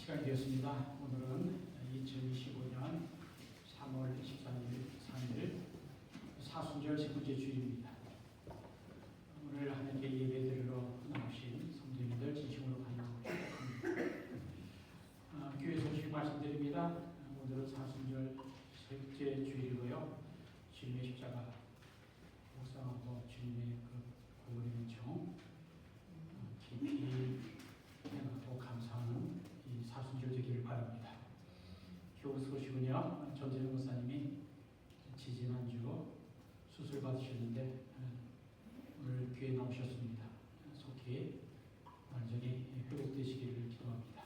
시간이 되었습니다. 오늘은 2025년 3월 13일 사순절 세 번째 주일입니다. 오늘 하나님께 예배드리러 나오신 성도님들 진심으로 환영하고 축복합니다. 교회 소식 말씀드립니다. 오늘은 사순절 세 번째 주일이고요. 주님의 십자가 묵상하고 주님의 그 고문의 은총 깊이 생각하고 감사하는 이 사순절 되기를 바랍니다. 교우 소식은요, 전재영 목사님이 지지난주 수술 받으셨는데 오늘 교회에 나오셨습니다. 속히 완전히 회복되시기를 기도합니다.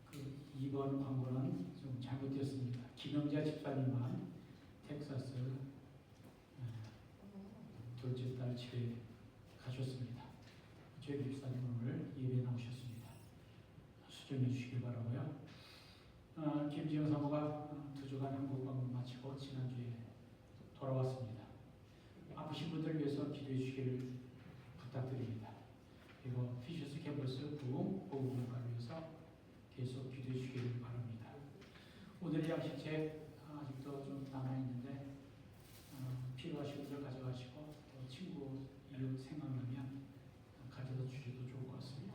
그 2번 광고는 좀 잘못되었습니다. 김영자 집사님만 텍사스 둘째 딸 집에 가셨습니다. 저희 집사님 오늘 예배에 나오셨습니다. 수정해 주시길 바라고요. 김지영 사모가 2주간 한국 방문 마치고 지난주에 돌아왔습니다. 아프신 분들을 위해서 기도해 주시기를 부탁드립니다. 그리고 피셔스 캠퍼스 부흥 보호문화를 위해서 계속 기도해 주시기를 바랍니다. 오늘의 양식책 아직도 좀 남아있는데 필요하신 분들 가져가시고 또 친구 이웃 생각나면 가져다 주셔도 좋을 것 같습니다.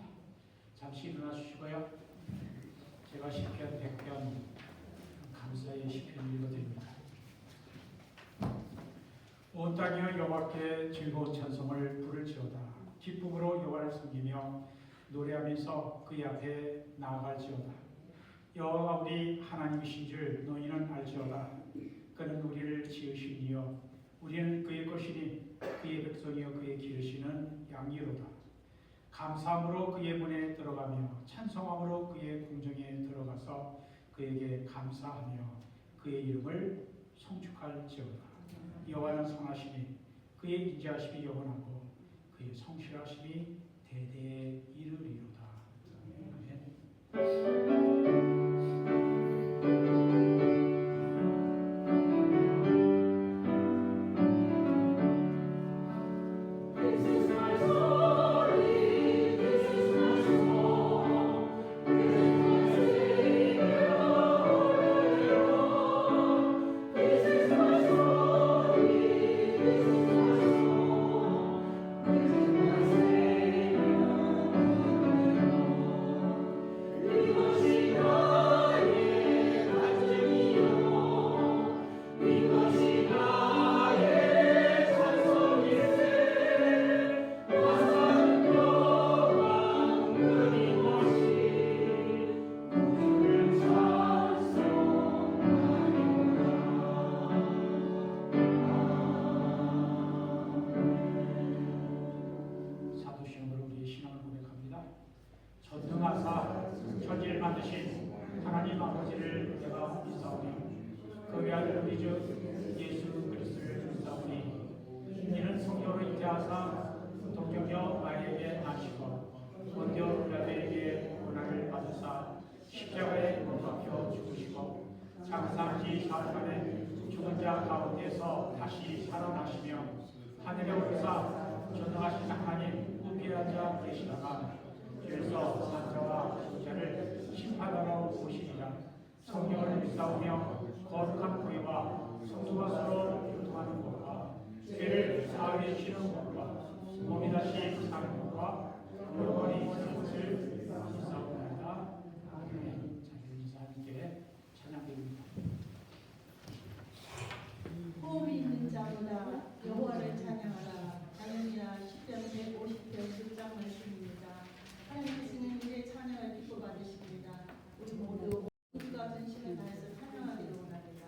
잠시 일어나 주시고요. 제가 시편 100편 감사의 시편 읽어드립니다. 온 땅이여 여호와께 즐거운 찬송을 부를지어다. 기쁨으로 여호와를 섬기며 노래하면서 그의 앞에 나아갈지어다. 여호와가 우리 하나님이신 줄 너희는 알지어다. 그는 우리를 지으신 이여 우리는 그의 것이니 그의 백성이여 그의 기르시는 양이로다. 감사함으로 그의 문에 들어가며 찬송함으로 그의 궁정에 들어가서 그에게 감사하며 그의 이름을 송축할지어다. 여호와는 선하시니 그의 인자하심이 영원하고 그의 성실하심이 대대에 이르리로다. 아멘. 전능하사 천지를 만드신 하나님 아버지를 내가 믿사오니 그의 아들 우리 주 예수 그리스도를 믿사오니 이는 성령으로 잉태하사 동정녀 마리아에게 나시고 본디오 빌라도에게 고난을 받으사 십자가에 못 박혀 죽으시고 장사한 지 4일만에 죽은 자 가운데서 다시 살아나시며 하늘에 오르사 전능하신 하나님 우편에 앉아 계시다가 그래서 산자와 죽자를 심판하러 오시리라. 성령을 믿사오며 거룩한 구애와 성도가 서로 교통하는 것과 죄를 사하게 주시는 것과 몸이 다시 사는 것과 영원히 있는 것을 믿사옵나이다. 아멘. 자기 인사함께 찬양드립니다. 호흡이 있는 자보다 여호와를 찬양하라. 자연이라 시편 150편 10장 말씀입니다. 하나님께서는 우리의 찬양을 기뻐 받으십니다. 우리 모두 우리가 전심을 다해서 찬양하기를 원합니다.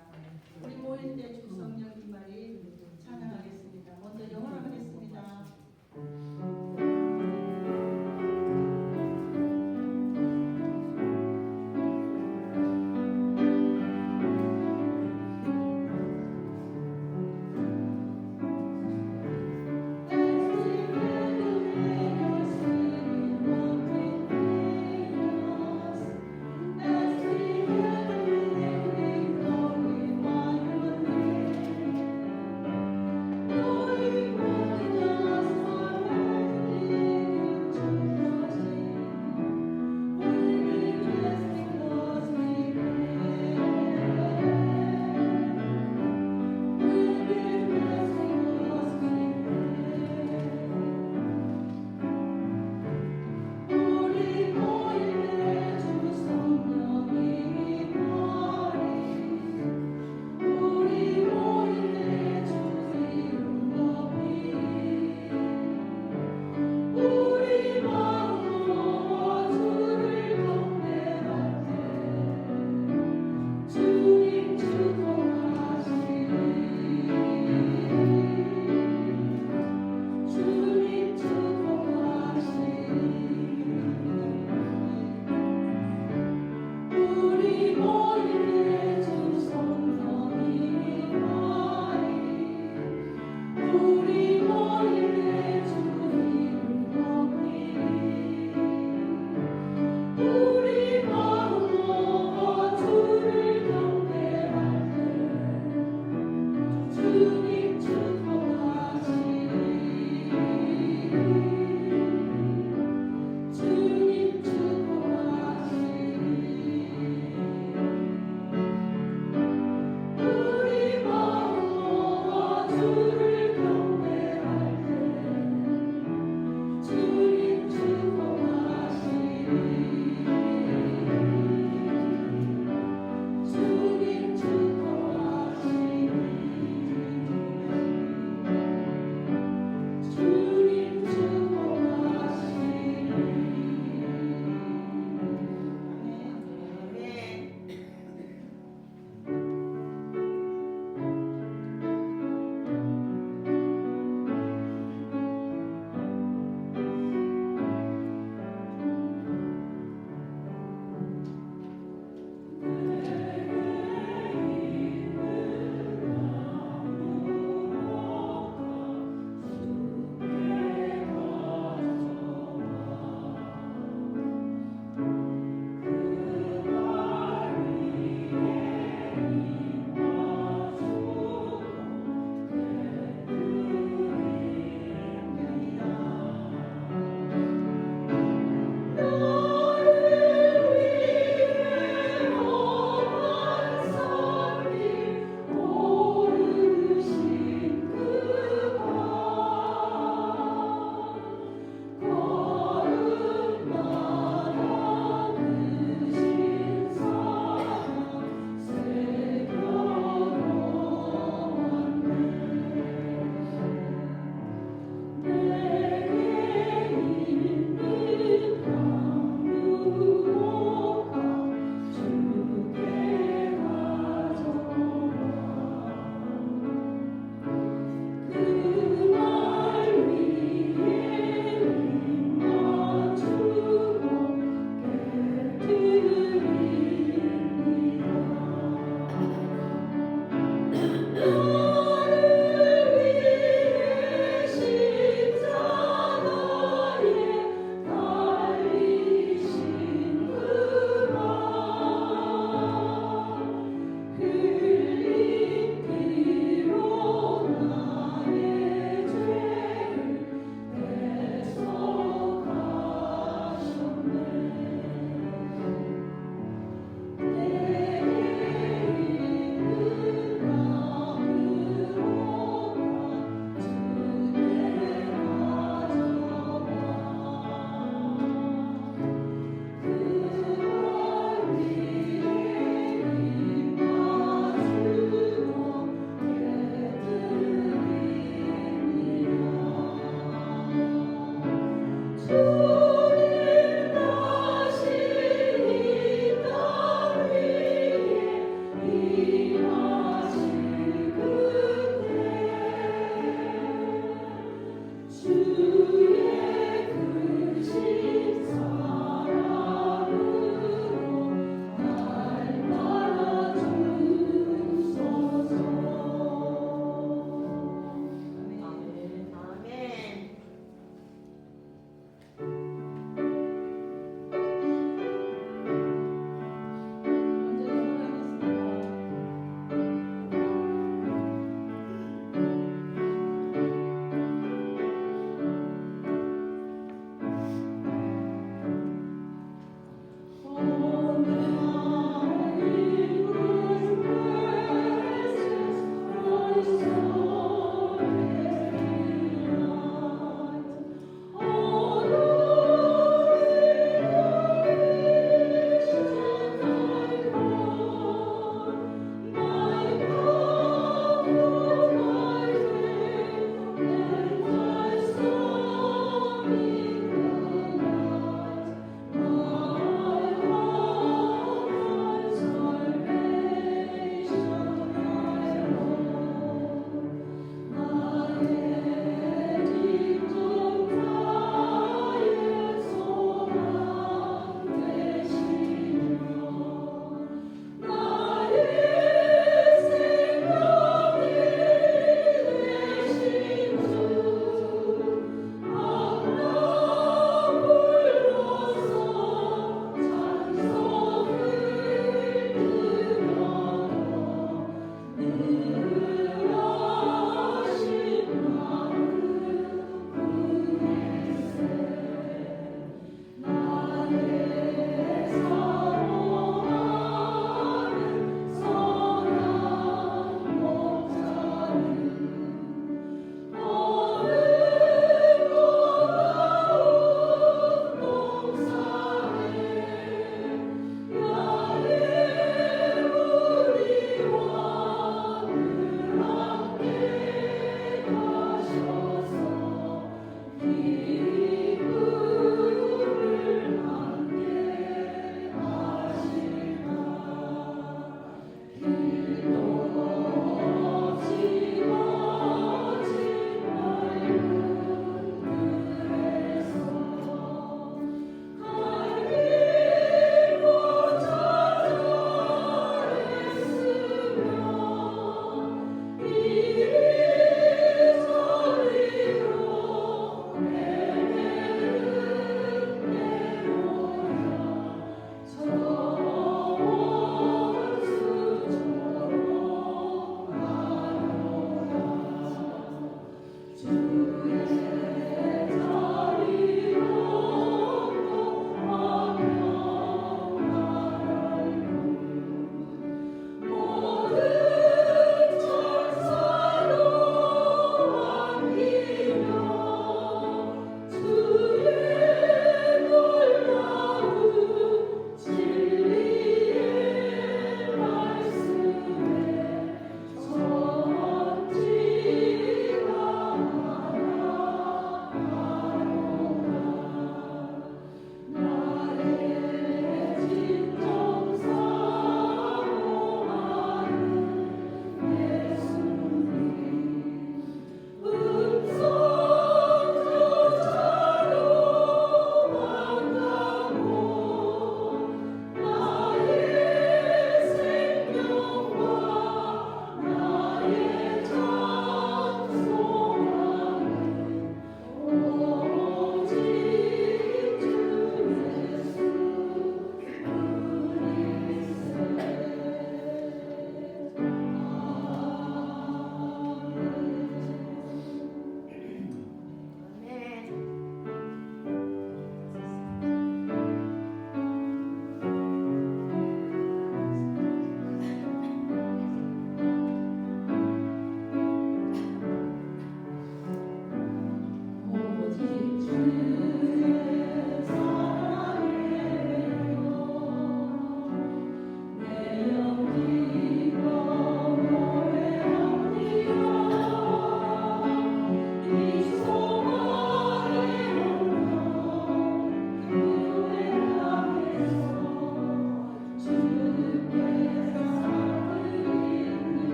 우리 모일 때 주 성령 임하리 찬양하겠습니다. 먼저 영어로 하겠습니다.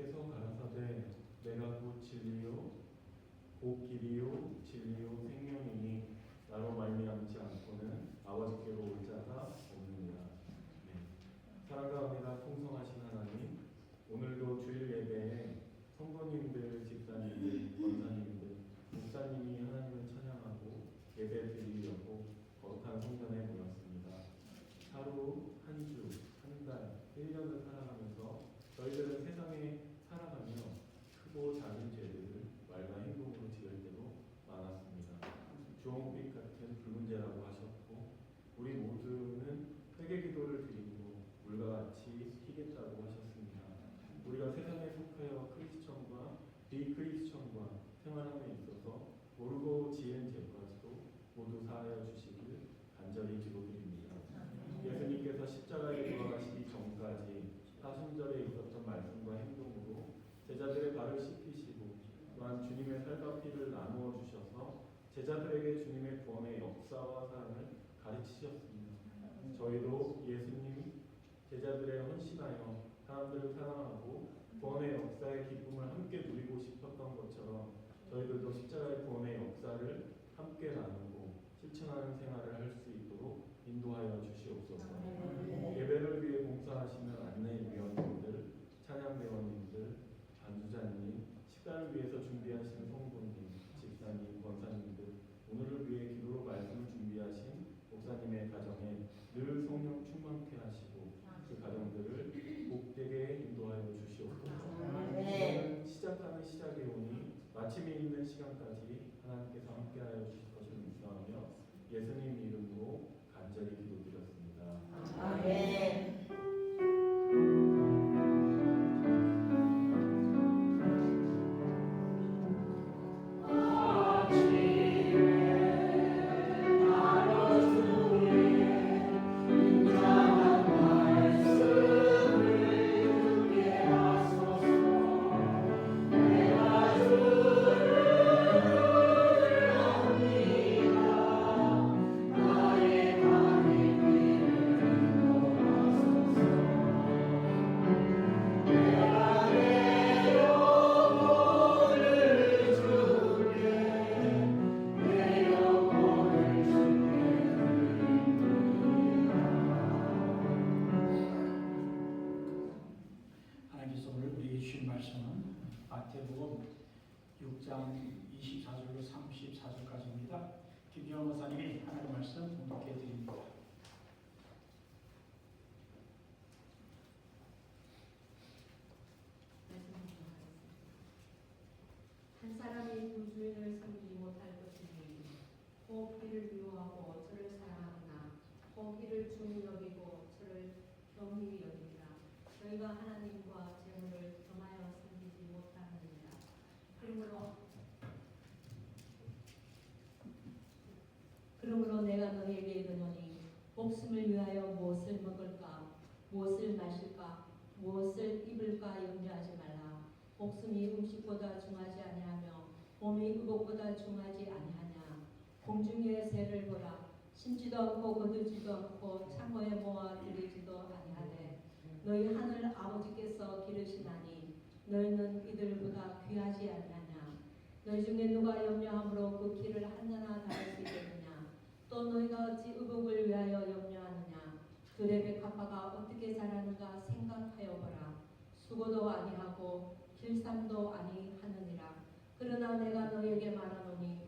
예수께서 가라사대 내가 곧 진리요 곧 길이요 진리요 생명이니 나로 말미암지 않고는 아버지께로 올 자가 없느니라. 네. 사랑과 은혜가 풍성하신 하나님, 오늘도 주일 예배에 성도님들, 집사님들, 권사님들, 목사님이 하나님을 찬양하고 예배 드리려고 거룩한 성전에 모였습니다. 하루, 한 주, 한 달, 1년을 살아가면서 저희들은 세상에 살아가며 크고 작은 죄들을 말과 행동으로 지을 때도 많았습니다. 주홍빛 같은 붉은 죄라고 하셨고 우리 모두는 회개 기도를 드리고 물과 같이 희겠다고 하셨습니다. 우리가 세상에 속하여 크리스천과 비크리스천과 생활함에 있어서 모르고 지은 죄까지도 모두 사하여 주시길 간절히 기도드립니다. 예수님께서 십자가에 돌아가시기 전까지 사순절에 있었던 말씀과 행동으로 제자들의 발을 씻기시고 또한 주님의 살과 피를 나누어 주셔서 제자들에게 주님의 구원의 역사와 사랑을 가르치셨습니다. 저희도 예수님 제자들의 헌신하여 사람들을 사랑하고 구원의 역사의 기쁨을 함께 누리고 싶었던 것처럼 저희들도 십자가의 구원의 역사를 함께 나누고 실천하는 생활을 할 수 있도록 인도하여 주시옵소서. 예배를 위해 봉사하시는 안내위원님들, 찬양대원님들, 반주자님, 식단을 위해서 준비하시는 성도님, 집사님, 권사님들, 오늘을 위해 기도로 말씀을 준비하신 목사님의 가정에 늘 성령 충만케 하시고 그 가정들을 복되게 인도하여 주시옵소서. 이제는 시작하는 시작에 오니 마침이 있는 시간까지 하나님께서 함께하여 주실 것을 믿사오며 예수님 이름으로 간절히 기도드렸습니다. 아멘. 하나님께서 오늘 우리에게 주신 말씀은 마태복음 6장 24절로 34절까지입니다. 김정원 목사님이 하나님 말씀 공독해 드립니다. 한 사람이 두 주인을 섬기지 못할 것이니 혹 이를 미워하고 저를 사랑하거나 혹 이를 중히 여기고 저를 경히 여기라. 너희가 하나님과 재물을 겸하여 섬기지 못하느니라. 그러므로 내가 너희에게 이르노니 목숨을 위하여 무엇을 먹을까 무엇을 마실까 무엇을 입을까 염려하지 말라. 목숨이 음식보다 중하지 아니하며 몸이 의복보다 중하지 아니하냐. 공중의 새를 보라. 심지도 않고 거두지도 않고 창고에 모아 들이지도 아니하되 너희 하늘 아버지께서 기르시나니 너희는 이들보다 귀하지 아니하냐. 너희 중에 누가 염려함으로 그 길을 하나나 다할 수 있겠느냐. 또 너희가 어찌 의복을 위하여 염려하느냐. 들의 백합화가 어떻게 자라는가 생각하여 보라. 수고도 아니하고 길쌈도 아니하느니라. 그러나 내가 너희에게 말하노니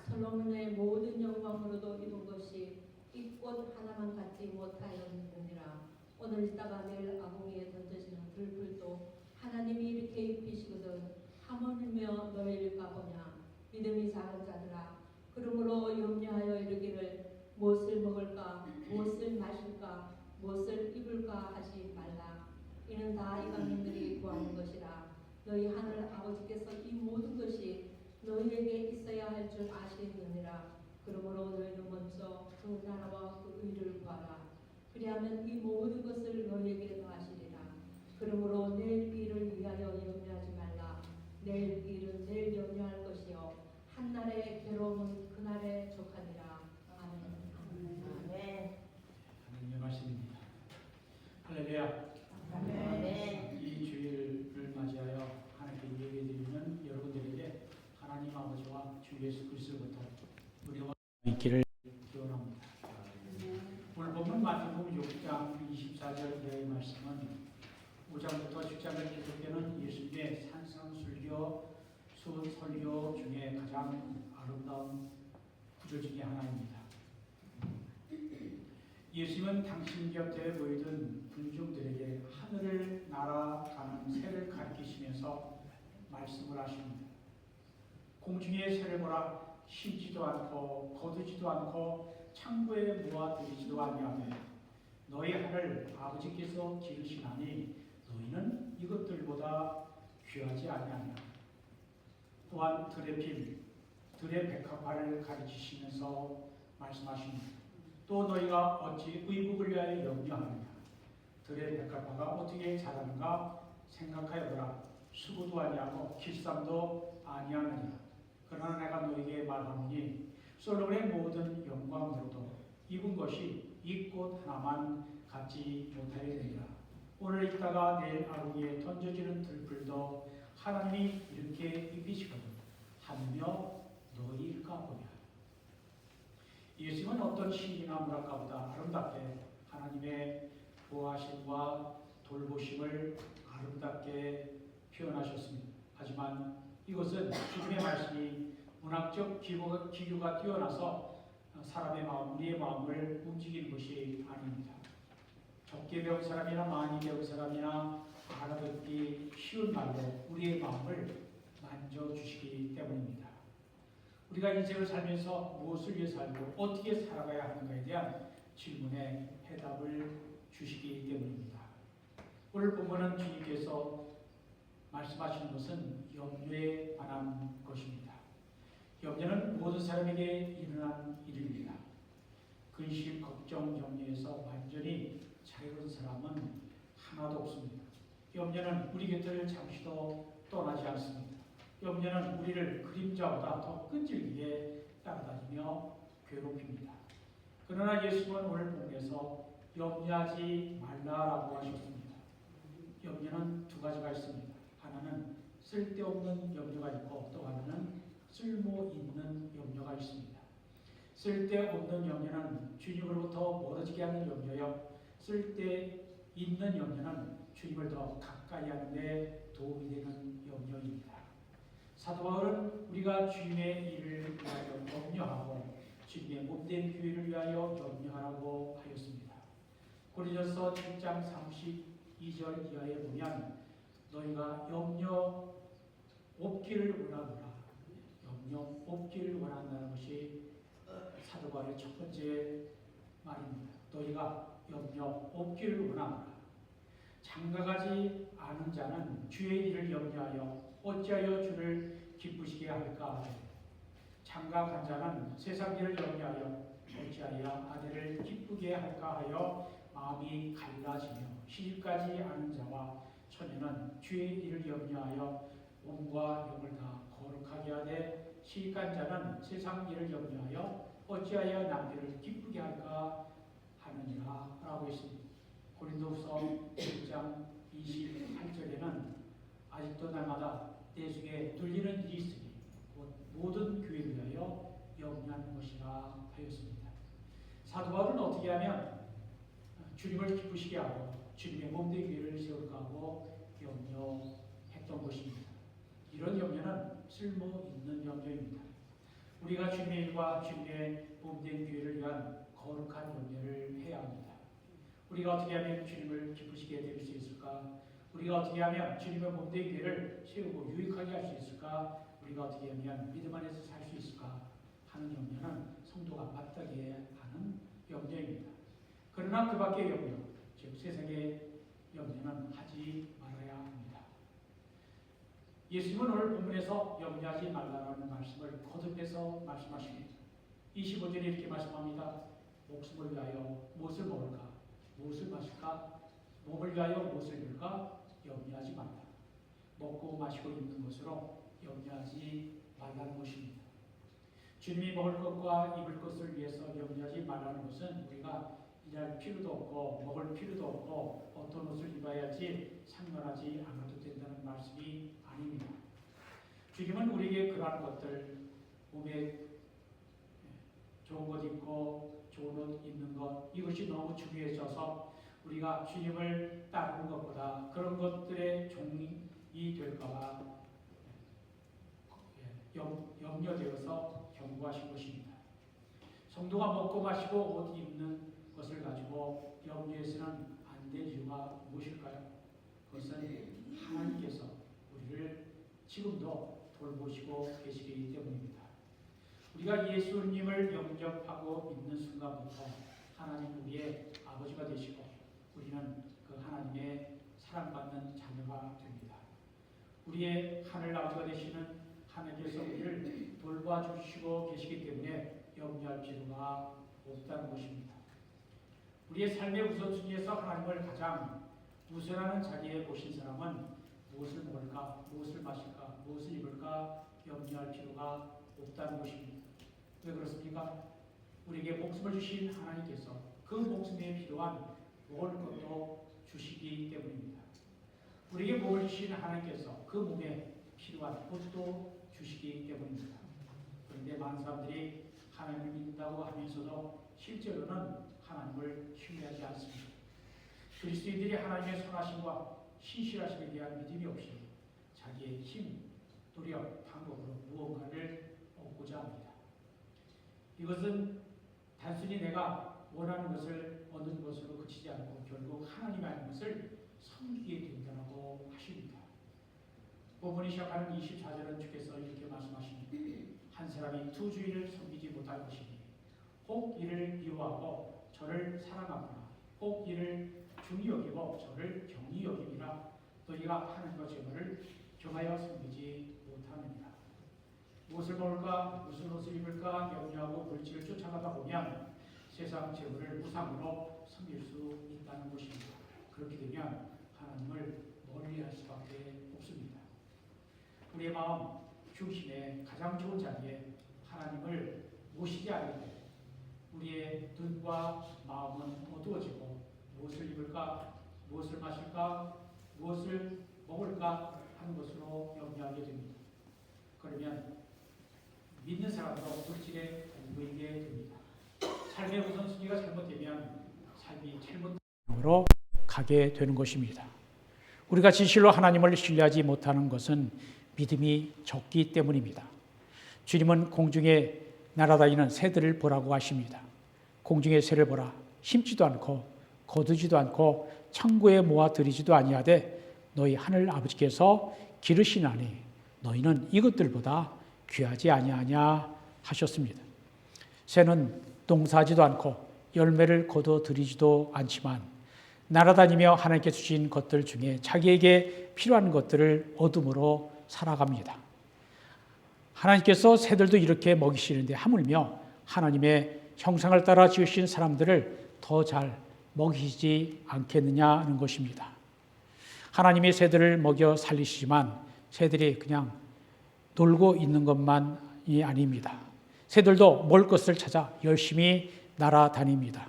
솔로몬의 모든 영광으로도 입은 것이 이 꽃 하나만 갖지 못하였느니라. 오늘 있다가 내일 아궁이에 던져지는 들풀도 하나님이 이렇게 입히시거든 하물며 너희일까 보냐. 믿음이 작은 자들아, 그러므로 염려하여 이르기를 무엇을 먹을까 무엇을 마실까 무엇을 입을까 하지 말라. 이는 다 이방인들이 구하는 것이라. 너희 하늘 아버지께서 이 모든 것이 너희에게 있어야 할 줄 아시느니라. 그러므로 너희는 먼저 그 나라와 그 의를 구하라. 그리하면 이 모든 것을 너희에게 더하시리라. 그러므로 내일 일을 위하여 염려하지 말라. 내일 일은 내일 염려할 것이요 한 날의 괴로움은 그 날에 족하니라. 아멘. 아멘. 하나님의 말씀입니다. 할렐루야. 아멘. 이 주일을 맞이하여 주 예수 그리스도부터 우리와 있기를 기원합니다. 오늘 보면 마태복음 6장 24절 이하의 말씀은 5장부터 10장을 계속되는 예수님의 산상순교 설교 중에 가장 아름다운 구절 중에 하나입니다. 예수님은 당신 곁에 모이던 군중들에게 하늘을 날아가는 새를 가리키시면서 말씀을 하십니다. 공중의 새를 보라, 심지도 않고 거두지도 않고 창고에 모아두지도 아니하되 너희 하늘 아버지께서 기르시나니 너희는 이것들보다 귀하지 아니하냐. 또한 들의 빌, 들의 백합화를 가르치시면서 말씀하십니다. 또 너희가 어찌 의복을 위하여 염려하느냐. 들의 백합화가 어떻게 자라는가 생각하여보라. 수고도 아니하고 길쌈도 아니하느냐. 그러나 내가 너희에게 말하노니 솔로몬의 모든 영광으로도 입은 것이 이 꽃 하나만 갖지 못하게 되리라. 오늘 입다가 내일 아궁이에 던져지는 들풀도 하나님이 이렇게 입히시거든 하며 너희일까 보냐. 예수님은 어떤 시인이나 문학가보다 아름답게 하나님의 보호하심과 돌보심을 아름답게 표현하셨습니다. 하지만 이것은 주님의 말씀이 문학적 기교가 뛰어나서 사람의 마음, 우리의 마음을 움직이는 것이 아닙니다. 적게 배운 사람이나 많이 배운 사람이나 알아듣기 쉬운 말로 우리의 마음을 만져주시기 때문입니다. 우리가 인생을 살면서 무엇을 위해 살고 어떻게 살아가야 하는가에 대한 질문에 해답을 주시기 때문입니다. 오늘 본문은 주님께서 말씀하시는 것은 염려에 관한 것입니다. 염려는 모든 사람에게 일어난 일입니다. 근심, 걱정, 염려에서 완전히 자유로운 사람은 하나도 없습니다. 염려는 우리 곁을 잠시도 떠나지 않습니다. 염려는 우리를 그림자보다 더 끈질기게 따라다니며 괴롭힙니다. 그러나 예수님은 오늘 본문에서 염려하지 말라라고 하셨습니다. 염려는 두 가지가 있습니다. 하나는 쓸데없는 염려가 있고 또 하나는 쓸모있는 염려가 있습니다. 쓸데없는 염려는 주님으로부터 멀어지게 하는 염려요. 쓸데있는 염려는 주님을 더 가까이 하는 데 도움이 되는 염려입니다. 사도 바울은 우리가 주님의 일을 위하여 염려하고 주님의 몸된 교회를 위하여 염려하라고 하였습니다. 고린도서 7장 32절 이하에 보면 너희가 염려 없기를 원하노라. 염려 없기를 원한다는 것이 사도 바울의 첫 번째 말입니다. 너희가 염려 없기를 원하노라. 장가가지 않은 자는 주의 일을 염려하여 어찌하여 주를 기쁘시게 할까. 장가간 자는 세상 일을 염려하여 어찌하여 아내를 기쁘게 할까 하여 마음이 갈라지며 시집가지 않은 자와 처녀는 주의 일을 염려하여 몸과 영을 다 거룩하게 하되 시집간 자는 세상 일을 염려하여 어찌하여 남들을 기쁘게 할까 하느니라 라고 했습니다. 고린도후서 1장 28절에는 아직도 날마다 내 속에 눌리는 일이 있으니 모든 교회를 위하여 염려하는 것이라 하였습니다. 사도 바울은 어떻게 하면 주님을 기쁘시게 하고 주님의 몸된 교회를 세울까 하고 염려했던 것입니다. 이런 염려는 쓸모있는 염려입니다. 우리가 주님의 일과 주님의 몸된 교회를 위한 거룩한 염려를 해야 합니다. 우리가 어떻게 하면 주님을 기쁘시게 될 수 있을까? 우리가 어떻게 하면 주님의 몸된 교회를 세우고 유익하게 할 수 있을까? 우리가 어떻게 하면 믿음 안에서 살 수 있을까? 하는 염려는 성도가 마땅히 하는 염려입니다. 그러나 그 밖의 염려, 즉 세상의 염려는 하지 말아야 합니다. 예수님은 오늘 본문에서 염려하지 말라는 말씀을 거듭해서 말씀하십니다. 25절에 이렇게 말씀합니다. 목숨을 위하여 무엇을 먹을까? 무엇을 마실까? 몸을 위하여 무엇을 입을까? 염려하지 말라. 먹고 마시고 입는 것으로 염려하지 말라는 것입니다. 주님이 먹을 것과 입을 것을 위해서 염려하지 말라는 것은 우리가 일할 필요도 없고 먹을 필요도 없고 어떤 옷을 입어야 할지 상관하지 않아도 된다는 말씀이 아닙니다. 주님은 우리에게 그러한 것들 몸에 좋은 것 입고 좋은 옷 입는 것, 이것이 너무 중요해져서 우리가 주님을 따르는 것보다 그런 것들의 종이 될까봐 염려되어서 경고하신 것입니다. 성도가 먹고 마시고 옷 입는 것을 가지고 염려해서는 안 될 이유가 무엇일까요? 그것은 하나님께서 우리를 지금도 돌보시고 계시기 때문입니다. 우리가 예수님을 영접하고 믿는 순간부터 하나님 우리의 아버지가 되시고 우리는 그 하나님의 사랑받는 자녀가 됩니다. 우리의 하늘 아버지가 되시는 하나님께서 우리를 돌봐주시고 계시기 때문에 염려할 필요가 없다는 것입니다. 우리의 삶의 우선순위에서 하나님을 가장 우선하는 자리에 모신 사람은 무엇을 먹을까, 무엇을 마실까, 무엇을 입을까 염려할 필요가 없다는 것입니다. 왜 그렇습니까? 우리에게 목숨을 주신 하나님께서 그 목숨에 필요한 먹을 것도 주시기 때문입니다. 우리에게 목을 주신 하나님께서 그 몸에 필요한 옷도 주시기 때문입니다. 그런데 많은 사람들이 하나님을 믿는다고 하면서도 실제로는 하나님을 신뢰하지 않습니다. 그리스도인들이 하나님의 선하심과 신실하심에 대한 믿음이 없이 자기의 힘, 노력, 방법으로 무언가를 얻고자 합니다. 이것은 단순히 내가 원하는 것을 얻는 것으로 그치지 않고 결국 하나님이 아닌 것을 섬기게 된다고 하십니다. 본문이 시작하는 24절은 주께서 이렇게 말씀하십니다. 한 사람이 두 주인을 섬기지 못할 것이니 혹 이를 미워하고 저를 사랑하거나 혹 이를 중히 여기고 저를 경히 여김이라 너희가 하나님과 재물을 경하여 섬기지 못하느니라. 무엇을 먹을까, 무슨 옷을 입을까 염려하고 물질을 쫓아가다 보면 세상 재물을 우상으로 섬길 수 있다는 것입니다. 그렇게 되면 하나님을 멀리할 수밖에 없습니다. 우리의 마음 중심에 가장 좋은 자리에 하나님을 모시지 않을 때 우리의 눈과 마음은 어두워지고 무엇을 입을까, 무엇을 마실까, 무엇을 먹을까 하는 것으로 염려하게 됩니다. 그러면 믿는 사람도 물질에 덤비게 됩니다. 삶의 우선순위가 잘못되면 삶이 잘못으로 가게 되는 것입니다. 우리가 진실로 하나님을 신뢰하지 못하는 것은 믿음이 적기 때문입니다. 주님은 공중에 날아다니는 새들을 보라고 하십니다. 공중의 새를 보라. 심지도 않고 거두지도 않고 창고에 모아 들이지도 아니하되 너희 하늘 아버지께서 기르시나니 너희는 이것들보다 귀하지 아니하냐 하셨습니다. 새는 농사하지도 않고 열매를 거둬 들이지도 않지만 날아다니며 하나님께 주신 것들 중에 자기에게 필요한 것들을 얻음으로 살아갑니다. 하나님께서 새들도 이렇게 먹이시는데 하물며 하나님의 형상을 따라 지으신 사람들을 더 잘 먹이시지 않겠느냐는 것입니다. 하나님이 새들을 먹여 살리시지만 새들이 그냥 놀고 있는 것만이 아닙니다. 새들도 먹을 것을 찾아 열심히 날아다닙니다.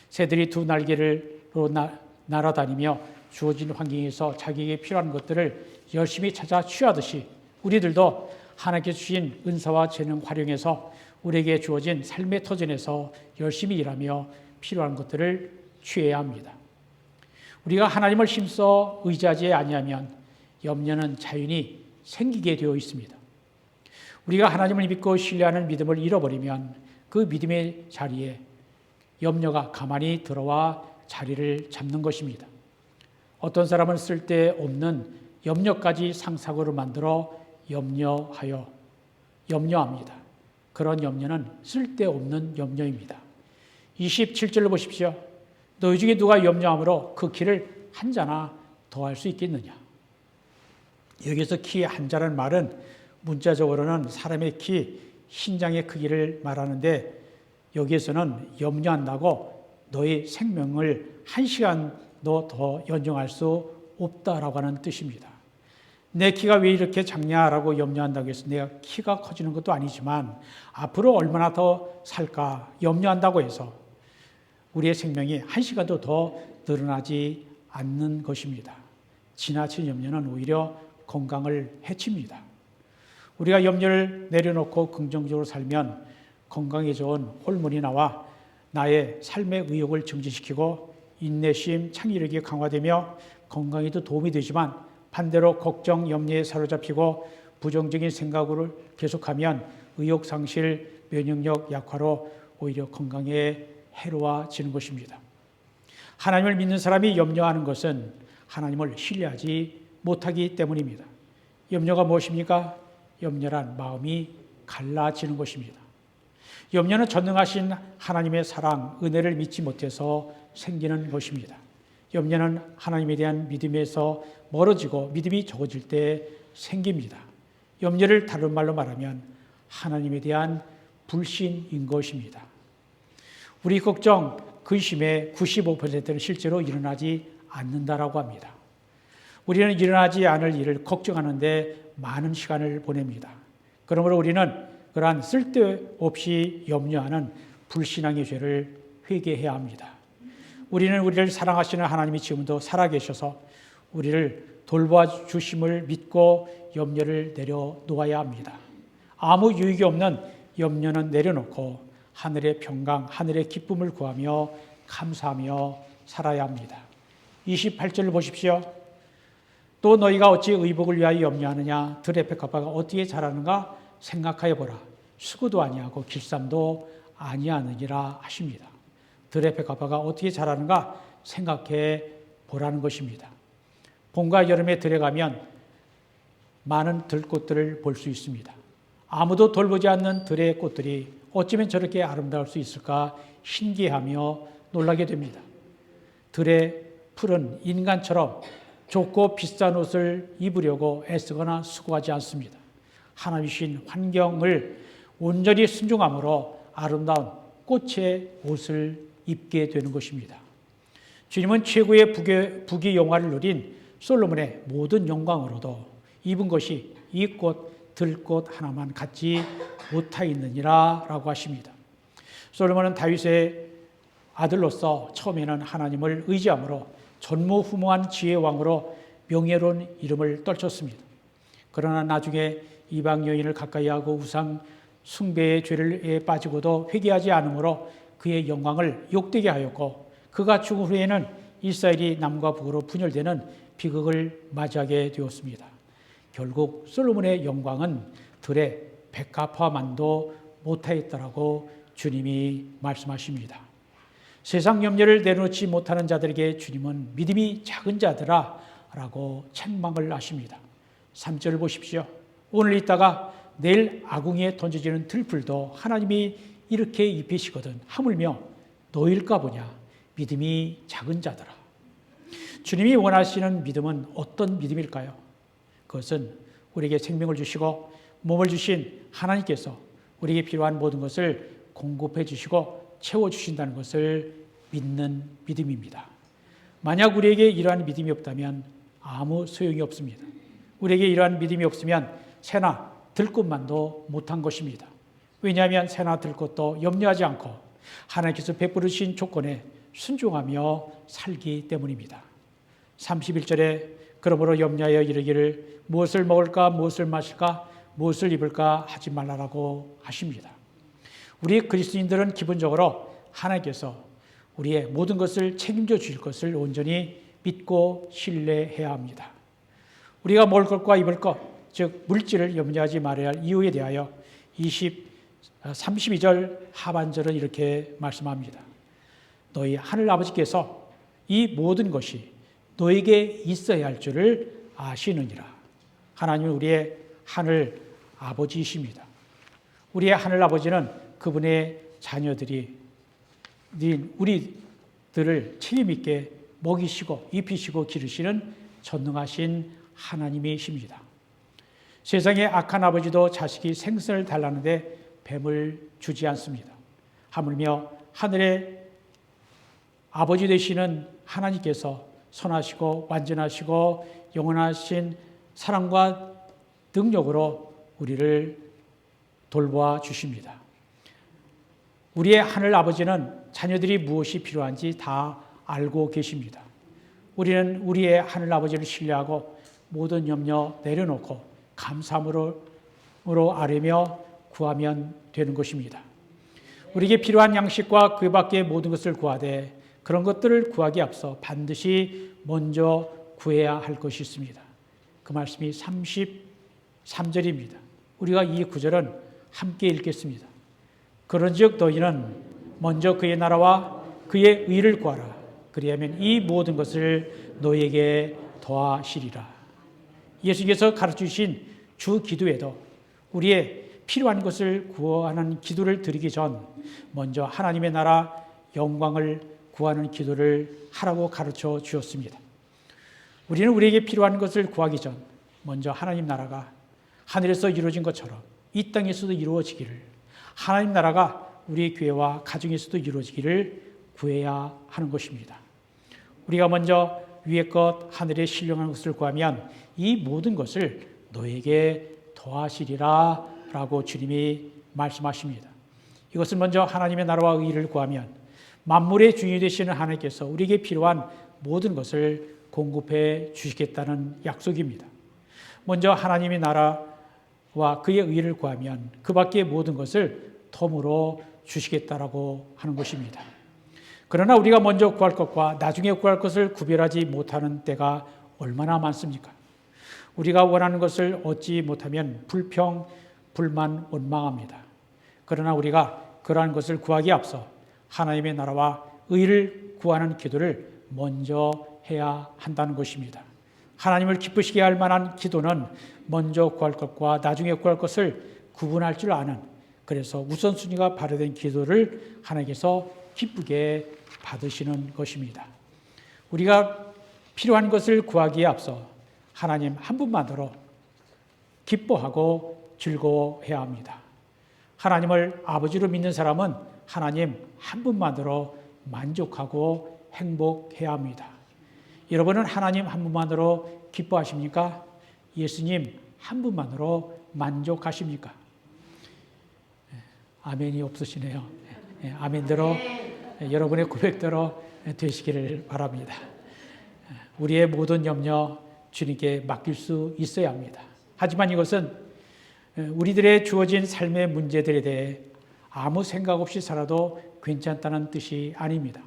새들이 두 날개로 날아다니며 주어진 환경에서 자기에게 필요한 것들을 열심히 찾아 취하듯이 우리들도 하나님께 주신 은사와 재능 활용해서 우리에게 주어진 삶의 터전에서 열심히 일하며 필요한 것들을 취해야 합니다. 우리가 하나님을 힘써 의지하지 아니하면 염려는 자연히 생기게 되어 있습니다. 우리가 하나님을 믿고 신뢰하는 믿음을 잃어버리면 그 믿음의 자리에 염려가 가만히 들어와 자리를 잡는 것입니다. 어떤 사람은 쓸데없는 염려까지 상상으로 만들어 염려합니다. 그런 염려는 쓸데없는 염려입니다. 27절로 보십시오. 너희 중에 누가 염려함으로 그 키를 한 자나 더할 수 있겠느냐. 여기서 키 한 자라는 말은 문자적으로는 사람의 키, 신장의 크기를 말하는데 여기에서는 염려한다고 너희 생명을 1시간도 더 연장할 수 없다라고 하는 뜻입니다. 내 키가 왜 이렇게 작냐라고 염려한다고 해서 내가 키가 커지는 것도 아니지만 앞으로 얼마나 더 살까 염려한다고 해서 우리의 생명이 1시간도 더 늘어나지 않는 것입니다. 지나친 염려는 오히려 건강을 해칩니다. 우리가 염려를 내려놓고 긍정적으로 살면 건강에 좋은 호르몬이 나와 나의 삶의 의욕을 증진시키고 인내심, 창의력이 강화되며 건강에도 도움이 되지만 반대로 걱정, 염려에 사로잡히고 부정적인 생각을 계속하면 의욕 상실, 면역력 약화로 오히려 건강에 해로워지는 것입니다. 하나님을 믿는 사람이 염려하는 것은 하나님을 신뢰하지 못하기 때문입니다. 염려가 무엇입니까? 염려란 마음이 갈라지는 것입니다. 염려는 전능하신 하나님의 사랑, 은혜를 믿지 못해서 생기는 것입니다. 염려는 하나님에 대한 믿음에서 멀어지고 믿음이 적어질 때 생깁니다. 염려를 다른 말로 말하면 하나님에 대한 불신인 것입니다. 우리 걱정, 근심의 95%는 실제로 일어나지 않는다라고 합니다. 우리는 일어나지 않을 일을 걱정하는 데 많은 시간을 보냅니다. 그러므로 우리는 그러한 쓸데없이 염려하는 불신앙의 죄를 회개해야 합니다. 우리는 우리를 사랑하시는 하나님이 지금도 살아계셔서 우리를 돌봐 주심을 믿고 염려를 내려놓아야 합니다. 아무 유익이 없는 염려는 내려놓고 하늘의 평강, 하늘의 기쁨을 구하며 감사하며 살아야 합니다. 28절을 보십시오. 또 너희가 어찌 의복을 위하여 염려하느냐? 들의 백합화가 어떻게 자라는가 생각하여 보라. 수고도 아니하고 길쌈도 아니하느니라 하십니다. 들의 백합화가 어떻게 자라는가 생각해 보라는 것입니다. 봄과 여름에 들에 가면 많은 들꽃들을 볼 수 있습니다. 아무도 돌보지 않는 들의 꽃들이 어쩌면 저렇게 아름다울 수 있을까 신기하며 놀라게 됩니다. 들의 풀은 인간처럼 좋고 비싼 옷을 입으려고 애쓰거나 수고하지 않습니다. 하나님이신 환경을 온전히 순종함으로 아름다운 꽃의 옷을 입게 되는 것입니다. 주님은 최고의 부귀 영화를 누린 솔로몬의 모든 영광으로도 입은 것이 이 꽃, 들꽃 하나만 갖지 못하였느니라 라고 하십니다. 솔로몬은 다윗의 아들로서 처음에는 하나님을 의지함으로 전무후무한 지혜의 왕으로 명예로운 이름을 떨쳤습니다. 그러나 나중에 이방 여인을 가까이 하고 우상 숭배의 죄에 빠지고도 회개하지 않으므로 그의 영광을 욕되게 하였고 그가 죽은 후에는 이스라엘이 남과 북으로 분열되는 비극을 맞이하게 되었습니다. 결국 솔로몬의 영광은 들의 백합화만도 못하였다라고 주님이 말씀하십니다. 세상 염려를 내려놓지 못하는 자들에게 주님은 믿음이 작은 자들아 라고 책망을 하십니다. 3절을 보십시오. 오늘 있다가 내일 아궁이에 던져지는 들풀도 하나님이 이렇게 입히시거든 하물며 너일까 보냐 믿음이 작은 자들아. 주님이 원하시는 믿음은 어떤 믿음일까요? 그것은 우리에게 생명을 주시고 몸을 주신 하나님께서 우리에게 필요한 모든 것을 공급해 주시고 채워주신다는 것을 믿는 믿음입니다. 만약 우리에게 이러한 믿음이 없다면 아무 소용이 없습니다. 우리에게 이러한 믿음이 없으면 새나 들꽃만도 못한 것입니다. 왜냐하면 새나 들꽃도 염려하지 않고 하나님께서 베푸르신 조건에 순종하며 살기 때문입니다. 31절에 그러므로 염려하여 이르기를 무엇을 먹을까 무엇을 마실까 무엇을 입을까 하지 말라라고 하십니다. 우리 그리스도인들은 기본적으로 하나님께서 우리의 모든 것을 책임져 주실 것을 온전히 믿고 신뢰해야 합니다. 우리가 먹을 것과 입을 것, 즉 물질을 염려하지 말아야 할 이유에 대하여 32절 하반절은 이렇게 말씀합니다. 너희 하늘 아버지께서 이 모든 것이 너에게 있어야 할 줄을 아시느니라. 하나님은 우리의 하늘 아버지이십니다. 우리의 하늘 아버지는 그분의 자녀들이 우리들을 책임 있게 먹이시고 입히시고 기르시는 전능하신 하나님이십니다. 세상의 악한 아버지도 자식이 생선을 달라는데 뱀을 주지 않습니다. 하물며 하늘의 아버지 되시는 하나님께서 선하시고 완전하시고 영원하신 사랑과 능력으로 우리를 돌보아 주십니다. 우리의 하늘 아버지는 자녀들이 무엇이 필요한지 다 알고 계십니다. 우리는 우리의 하늘 아버지를 신뢰하고 모든 염려 내려놓고 감사함으로 아뢰며 구하면 되는 것입니다. 우리에게 필요한 양식과 그 밖의 모든 것을 구하되 그런 것들을 구하기에 앞서 반드시 먼저 구해야 할 것이 있습니다. 그 말씀이 33절입니다. 우리가 이 구절은 함께 읽겠습니다. 그런즉 너희는 먼저 그의 나라와 그의 의를 구하라. 그리하면 이 모든 것을 너희에게 더하시리라. 예수께서 가르치신 주 기도에도 우리의 필요한 것을 구하는 기도를 드리기 전 먼저 하나님의 나라 영광을 구하는 기도를 하라고 가르쳐 주었습니다. 우리는 우리에게 필요한 것을 구하기 전 먼저 하나님 나라가 하늘에서 이루어진 것처럼 이 땅에서도 이루어지기를, 하나님 나라가 우리 교회와 가정에서도 이루어지기를 구해야 하는 것입니다. 우리가 먼저 위의 것 하늘에 신령한 것을 구하면 이 모든 것을 너에게 더하시리라 라고 주님이 말씀하십니다. 이것을 먼저 하나님의 나라와 의를 구하면 만물의 주인이 되시는 하나님께서 우리에게 필요한 모든 것을 공급해 주시겠다는 약속입니다. 먼저 하나님의 나라와 그의 의를 구하면 그 밖의 모든 것을 덤으로 주시겠다라고 하는 것입니다. 그러나 우리가 먼저 구할 것과 나중에 구할 것을 구별하지 못하는 때가 얼마나 많습니까? 우리가 원하는 것을 얻지 못하면 불평, 불만, 원망합니다. 그러나 우리가 그러한 것을 구하기에 앞서 하나님의 나라와 의를 구하는 기도를 먼저 해야 한다는 것입니다. 하나님을 기쁘시게 할 만한 기도는 먼저 구할 것과 나중에 구할 것을 구분할 줄 아는, 그래서 우선순위가 발효된 기도를 하나님께서 기쁘게 받으시는 것입니다. 우리가 필요한 것을 구하기에 앞서 하나님 한 분만으로 기뻐하고 즐거워해야 합니다. 하나님을 아버지로 믿는 사람은 하나님 한 분만으로 만족하고 행복해야 합니다. 여러분은 하나님 한 분만으로 기뻐하십니까? 예수님 한 분만으로 만족하십니까? 아멘이 없으시네요. 아멘대로 여러분의 고백대로 되시기를 바랍니다. 우리의 모든 염려 주님께 맡길 수 있어야 합니다. 하지만 이것은 우리들의 주어진 삶의 문제들에 대해 아무 생각 없이 살아도 괜찮다는 뜻이 아닙니다.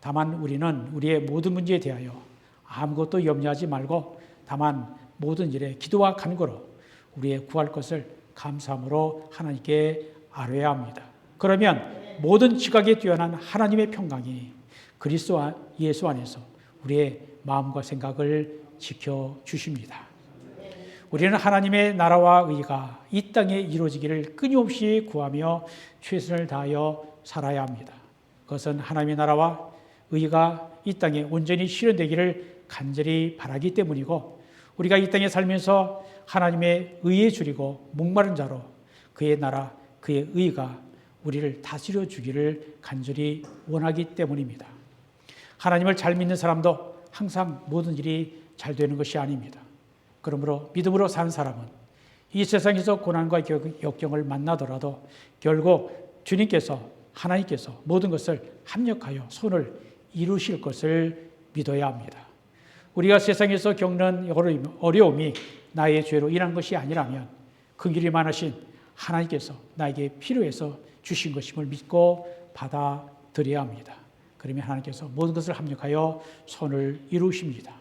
다만 우리는 우리의 모든 문제에 대하여 아무것도 염려하지 말고 다만 모든 일에 기도와 간구로 우리의 구할 것을 감사함으로 하나님께 아뢰야 합니다. 그러면 모든 지각에 뛰어난 하나님의 평강이 그리스도 예수 안에서 우리의 마음과 생각을 지켜주십니다. 우리는 하나님의 나라와 의가 이 땅에 이루어지기를 끊임없이 구하며 최선을 다하여 살아야 합니다. 그것은 하나님의 나라와 의가 이 땅에 온전히 실현되기를 간절히 바라기 때문이고, 우리가 이 땅에 살면서 하나님의 의에 줄이고 목마른 자로 그의 나라, 그의 의가 우리를 다스려 주기를 간절히 원하기 때문입니다. 하나님을 잘 믿는 사람도 항상 모든 일이 잘 되는 것이 아닙니다. 그러므로 믿음으로 사는 사람은 이 세상에서 고난과 역경을 만나더라도 결국 주님께서, 하나님께서 모든 것을 합력하여 손을 이루실 것을 믿어야 합니다. 우리가 세상에서 겪는 어려움이 나의 죄로 인한 것이 아니라면 그 길이 많으신 하나님께서 나에게 필요해서 주신 것임을 믿고 받아들여야 합니다. 그러면 하나님께서 모든 것을 합력하여 손을 이루십니다.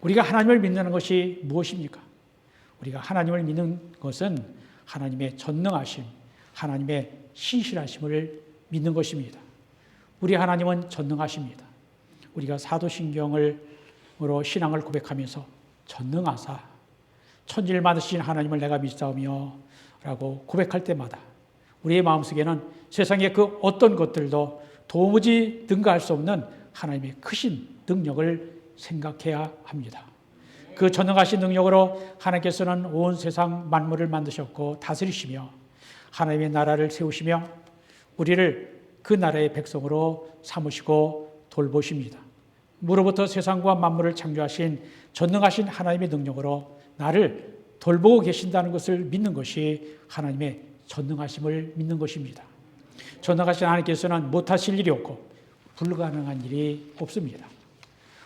우리가 하나님을 믿는 것이 무엇입니까? 우리가 하나님을 믿는 것은 하나님의 전능하심, 하나님의 신실하심을 믿는 것입니다. 우리 하나님은 전능하십니다. 우리가 사도신경으로 신앙을 고백하면서 전능하사 천지를 만드신 하나님을 내가 믿사오며 라고 고백할 때마다 우리의 마음속에는 세상의 그 어떤 것들도 도무지 능가할 수 없는 하나님의 크신 능력을 생각해야 합니다. 그 전능하신 능력으로 하나님께서는 온 세상 만물을 만드셨고 다스리시며 하나님의 나라를 세우시며 우리를 그 나라의 백성으로 삼으시고 돌보십니다. 무로부터 세상과 만물을 창조하신 전능하신 하나님의 능력으로 나를 돌보고 계신다는 것을 믿는 것이 하나님의 전능하심을 믿는 것입니다. 전능하신 하나님께서는 못하실 일이 없고 불가능한 일이 없습니다.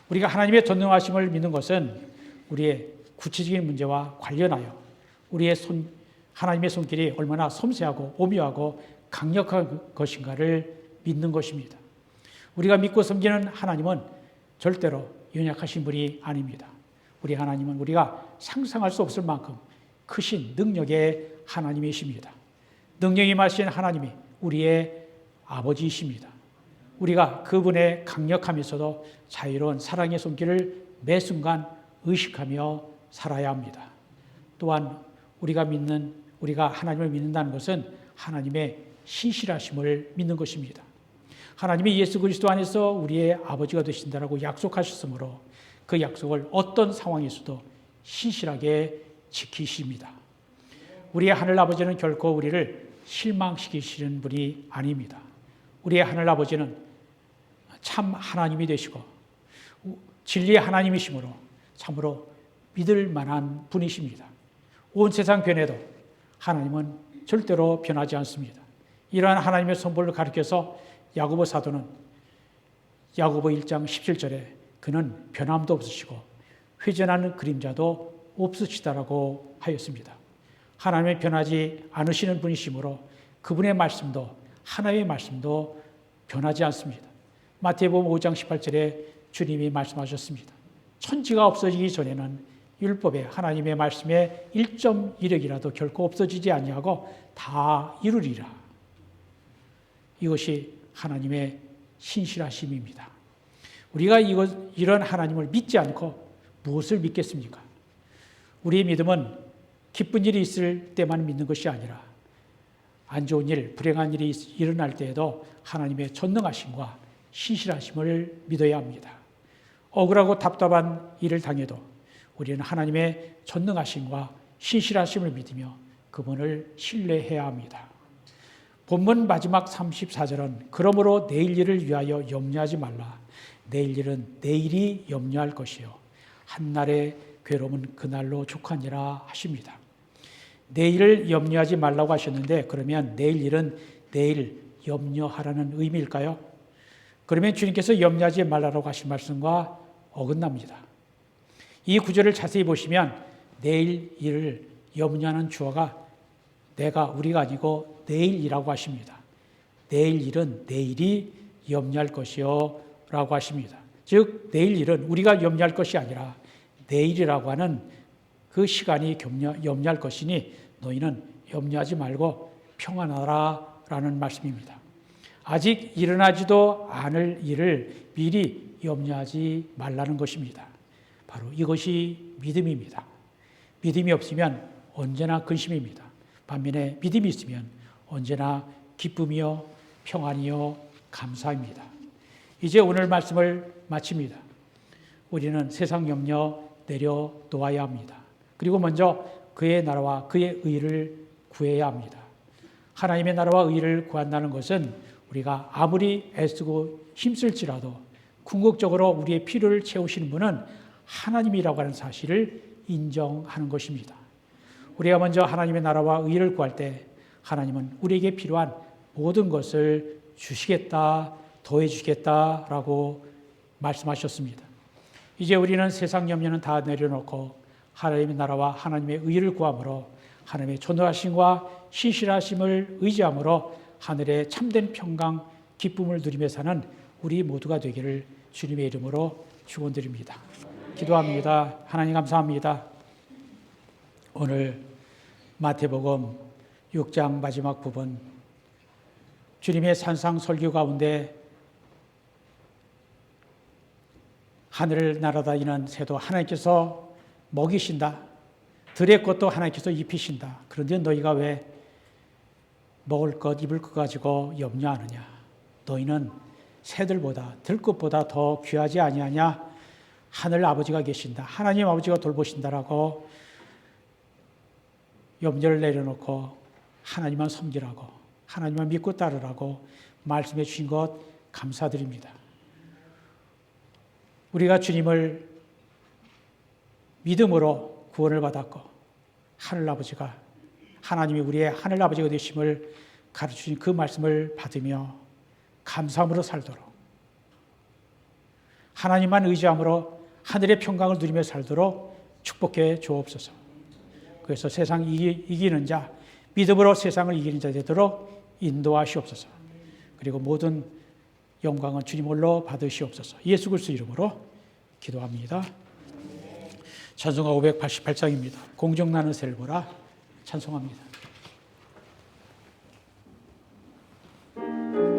우리가 하나님의 전능하심을 믿는 것은 우리의 구체적인 문제와 관련하여 우리의 하나님의 손길이 얼마나 섬세하고 오묘하고 강력한 것인가를 믿는 것입니다. 우리가 믿고 섬기는 하나님은 절대로 연약하신 분이 아닙니다. 우리 하나님은 우리가 상상할 수 없을 만큼 크신 능력의 하나님이십니다. 능력이 많으신 하나님이 우리의 아버지이십니다. 우리가 그분의 강력하면서도 자유로운 사랑의 손길을 매 순간 의식하며 살아야 합니다. 또한 우리가 하나님을 믿는다는 것은 하나님의 신실하심을 믿는 것입니다. 하나님이 예수 그리스도 안에서 우리의 아버지가 되신다라고 약속하셨으므로 그 약속을 어떤 상황에서도 신실하게 지키십니다. 우리의 하늘아버지는 결코 우리를 실망시키시는 분이 아닙니다. 우리의 하늘아버지는 참 하나님이 되시고 진리의 하나님이시므로 참으로 믿을 만한 분이십니다. 온 세상 변해도 하나님은 절대로 변하지 않습니다. 이러한 하나님의 선보를 가리켜서 야고보 사도는 야고보 1장 17절에 그는 변함도 없으시고 회전하는 그림자도 없으시다라고 하였습니다. 하나님은 변하지 않으시는 분이시므로 그분의 말씀도 하나님의 말씀도 변하지 않습니다. 마태복음 5장 18절에 주님이 말씀하셨습니다. 천지가 없어지기 전에는 율법에 하나님의 말씀에 1.1획이라도 결코 없어지지 아니하고 다 이루리라. 이것이 하나님의 신실하심입니다. 우리가 이런 하나님을 믿지 않고 무엇을 믿겠습니까? 우리의 믿음은 기쁜 일이 있을 때만 믿는 것이 아니라 안 좋은 일, 불행한 일이 일어날 때에도 하나님의 전능하심과 신실하심을 믿어야 합니다. 억울하고 답답한 일을 당해도 우리는 하나님의 전능하심과 신실하심을 믿으며 그분을 신뢰해야 합니다. 본문 마지막 34절은 그러므로 내일 일을 위하여 염려하지 말라. 내일 일은 내일이 염려할 것이요 한날의 괴로움은 그날로 족하니라 하십니다. 내일을 염려하지 말라고 하셨는데 그러면 내일 일은 내일 염려하라는 의미일까요? 그러면 주님께서 염려하지 말라고 하신 말씀과 어긋납니다. 이 구절을 자세히 보시면 내일 일을 염려하는 주어가 우리가 아니고 내일이라고 하십니다. 내일 일은 내일이 염려할 것이요 라고 하십니다. 즉 내일 일은 우리가 염려할 것이 아니라 내일이라고 하는 그 시간이 염려할 것이니 너희는 염려하지 말고 평안하라 라는 말씀입니다. 아직 일어나지도 않을 일을 미리 염려하지 말라는 것입니다. 바로 이것이 믿음입니다. 믿음이 없으면 언제나 근심입니다. 반면에 믿음이 있으면 언제나 기쁨이요 평안이요 감사입니다. 이제 오늘 말씀을 마칩니다. 우리는 세상 염려 내려놓아야 합니다. 그리고 먼저 그의 나라와 그의 의를 구해야 합니다. 하나님의 나라와 의를 구한다는 것은 우리가 아무리 애쓰고 힘쓸지라도 궁극적으로 우리의 필요를 채우시는 분은 하나님이라고 하는 사실을 인정하는 것입니다. 우리가 먼저 하나님의 나라와 의를 구할 때 하나님은 우리에게 필요한 모든 것을 주시겠다, 더해 주시겠다라고 말씀하셨습니다. 이제 우리는 세상 염려는 다 내려놓고 하나님의 나라와 하나님의 의를 구함으로 하나님의 전능하심과 신실하심을 의지함으로 하늘의 참된 평강, 기쁨을 누리며 사는 우리 모두가 되기를 주님의 이름으로 축원드립니다. 기도합니다. 하나님 감사합니다. 오늘 마태복음 6장 마지막 부분 주님의 산상 설교 가운데 하늘을 날아다니는 새도 하나님께서 먹이신다. 들의 것도 하나님께서 입히신다. 그런데 너희가 왜 먹을 것, 입을 것 가지고 염려하느냐. 너희는 새들보다 들것보다 더 귀하지 아니하냐. 하늘 아버지가 계신다. 하나님 아버지가 돌보신다라고 염려를 내려놓고 하나님만 섬기라고 하나님만 믿고 따르라고 말씀해 주신 것 감사드립니다. 우리가 주님을 믿음으로 구원을 받았고 하늘아버지가 하나님이 우리의 하늘아버지가 되심을 가르치신 그 말씀을 받으며 감사함으로 살도록 하나님만 의지함으로 하늘의 평강을 누리며 살도록 축복해 주옵소서. 그래서 세상 이기는 자, 믿음으로 세상을 이기는 자 되도록 인도하시옵소서. 그리고 모든 영광은 주님 홀로 받으시옵소서. 예수 그리스도 이름으로 기도합니다. 찬송가 588장입니다. 공정나는 새를 보라 찬송합니다. Thank you.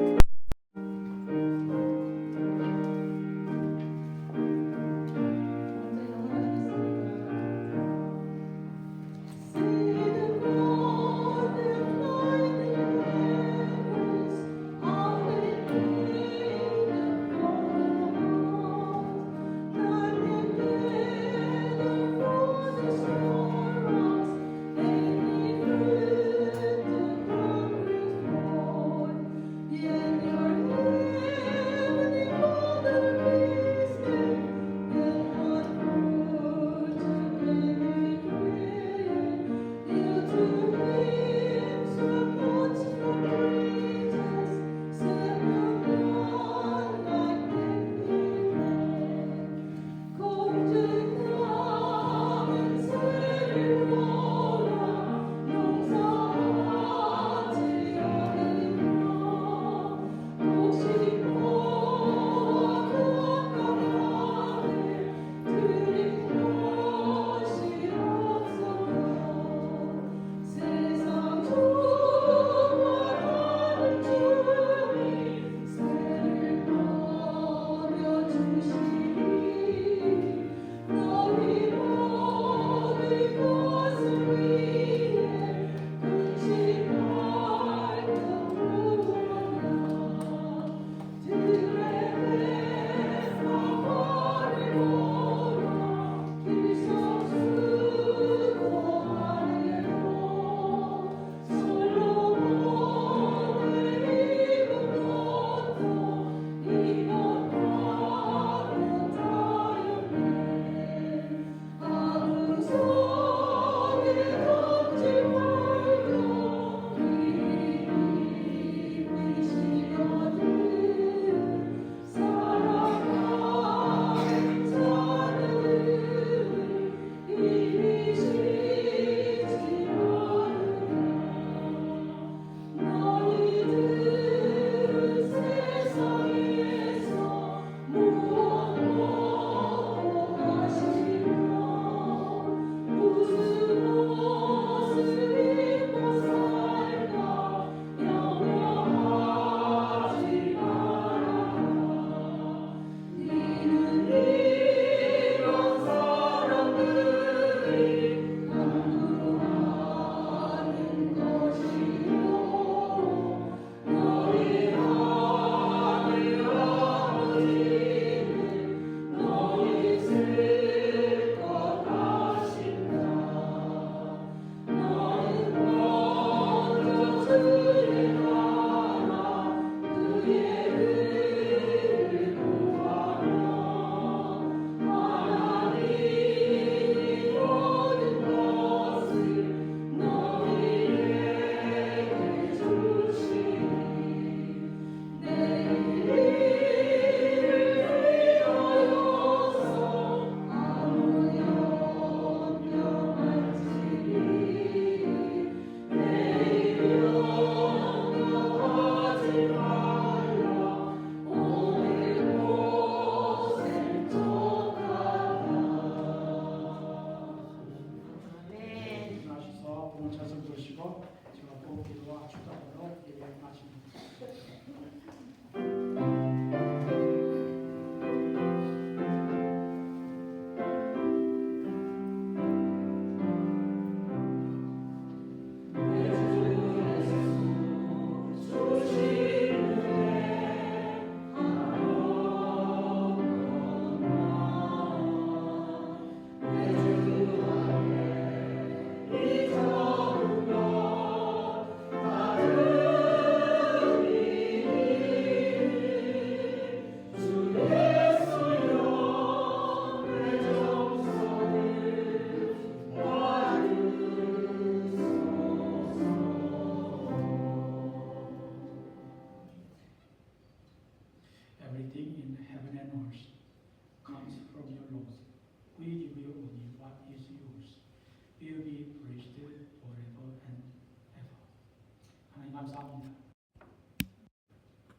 감사합니다.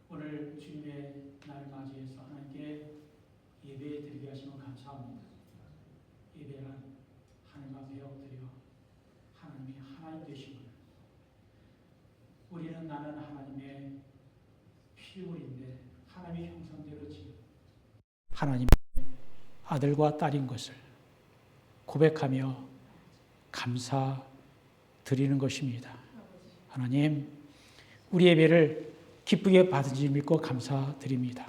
오늘 주님의 날 맞이해서 하나님께 예배 드리게 하시면 감사합니다. 예배는 하나님 앞에 엎드려 하나님이 하나님 되신 것. 우리는 나는 하나님의 피울인데 하나님의 형상대로 지은 하나님의 아들과 딸인 것을 고백하며 감사드리는 것입니다. 하나님, 우리 예배를 기쁘게 받은 줄 믿고 감사드립니다.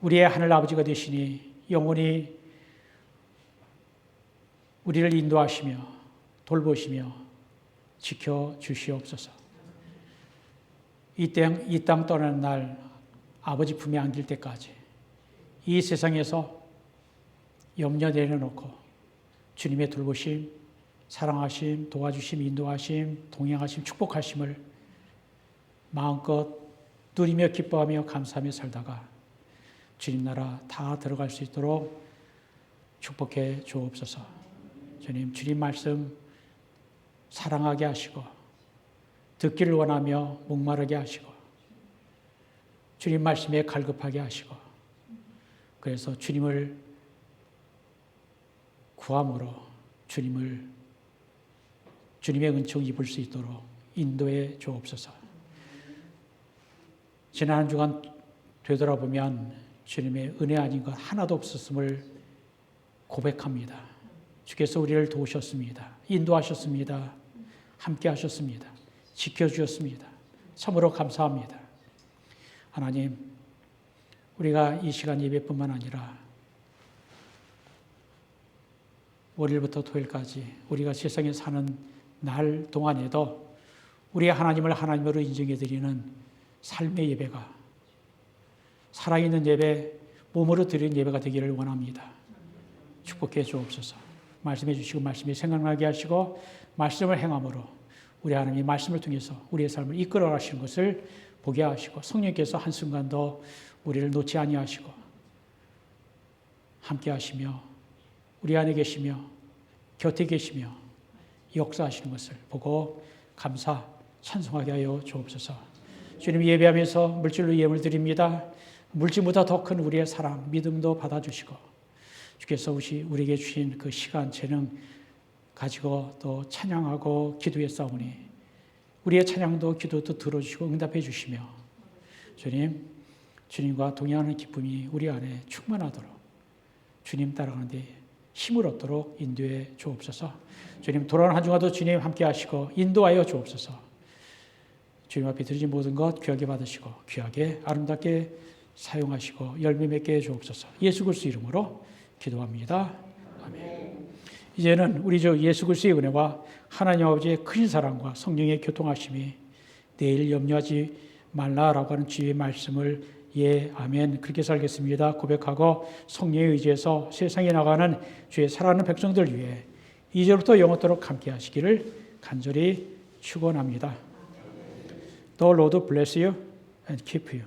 우리의 하늘 아버지가 되시니 영원히 우리를 인도하시며 돌보시며 지켜주시옵소서. 이 땅 떠나는 날 아버지 품에 안길 때까지 이 세상에서 염려 내려놓고 주님의 돌보심, 사랑하심, 도와주심, 인도하심, 동행하심, 축복하심을 마음껏 누리며 기뻐하며 감사하며 살다가 주님 나라 다 들어갈 수 있도록 축복해 주옵소서. 주님 말씀 사랑하게 하시고 듣기를 원하며 목마르게 하시고 주님 말씀에 갈급하게 하시고 그래서 주님을 구함으로 주님의 은총 입을 수 있도록 인도해 주옵소서. 지난 한 주간 되돌아보면 주님의 은혜 아닌 것 하나도 없었음을 고백합니다. 주께서 우리를 도우셨습니다. 인도하셨습니다. 함께 하셨습니다. 지켜주셨습니다. 참으로 감사합니다. 하나님, 우리가 이 시간 예배뿐만 아니라 월요일부터 토요일까지 우리가 세상에 사는 날 동안에도 우리 하나님을 하나님으로 인정해드리는 삶의 예배가 살아있는 예배, 몸으로 드리는 예배가 되기를 원합니다. 축복해 주옵소서. 말씀해 주시고 말씀이 생각나게 하시고 말씀을 행함으로 우리 하나님이 말씀을 통해서 우리의 삶을 이끌어 가시는 것을 보게 하시고 성령께서 한순간도 우리를 놓지 아니하시고 함께 하시며 우리 안에 계시며 곁에 계시며 역사하시는 것을 보고 감사 찬송하게 하여 주옵소서. 주님 예배하면서 물질로 예물 드립니다. 물질보다 더 큰 우리의 사랑, 믿음도 받아주시고 주께서 우리에게 주신 그 시간, 재능 가지고 또 찬양하고 기도에 싸우니 우리의 찬양도 기도도 들어주시고 응답해 주시며 주님과 동행하는 기쁨이 우리 안에 충만하도록 주님 따라가는데 힘을 얻도록 인도해 주옵소서. 주님 돌아오는 한 주간도 주님 함께 하시고 인도하여 주옵소서. 주님 앞에 드리진 모든 것 귀하게 받으시고 귀하게 아름답게 사용하시고 열매 맺게 해 주옵소서. 예수 그리스도 이름으로 기도합니다. 아멘. 이제는 우리 주 예수 그리스도의 은혜와 하나님 아버지의 큰 사랑과 성령의 교통하심이 내일 염려하지 말라라고 하는 주의 말씀을 아멘 그렇게 살겠습니다 고백하고 성령에 의지해서 세상에 나가는 주의 사랑하는 백성들 위해 이제부터 영원토록 함께 하시기를 간절히 축원합니다. The Lord bless you and keep you.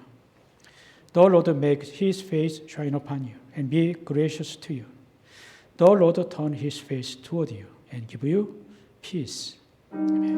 The Lord make His face shine upon you and be gracious to you. The Lord turn His face toward you and give you peace. 아멘.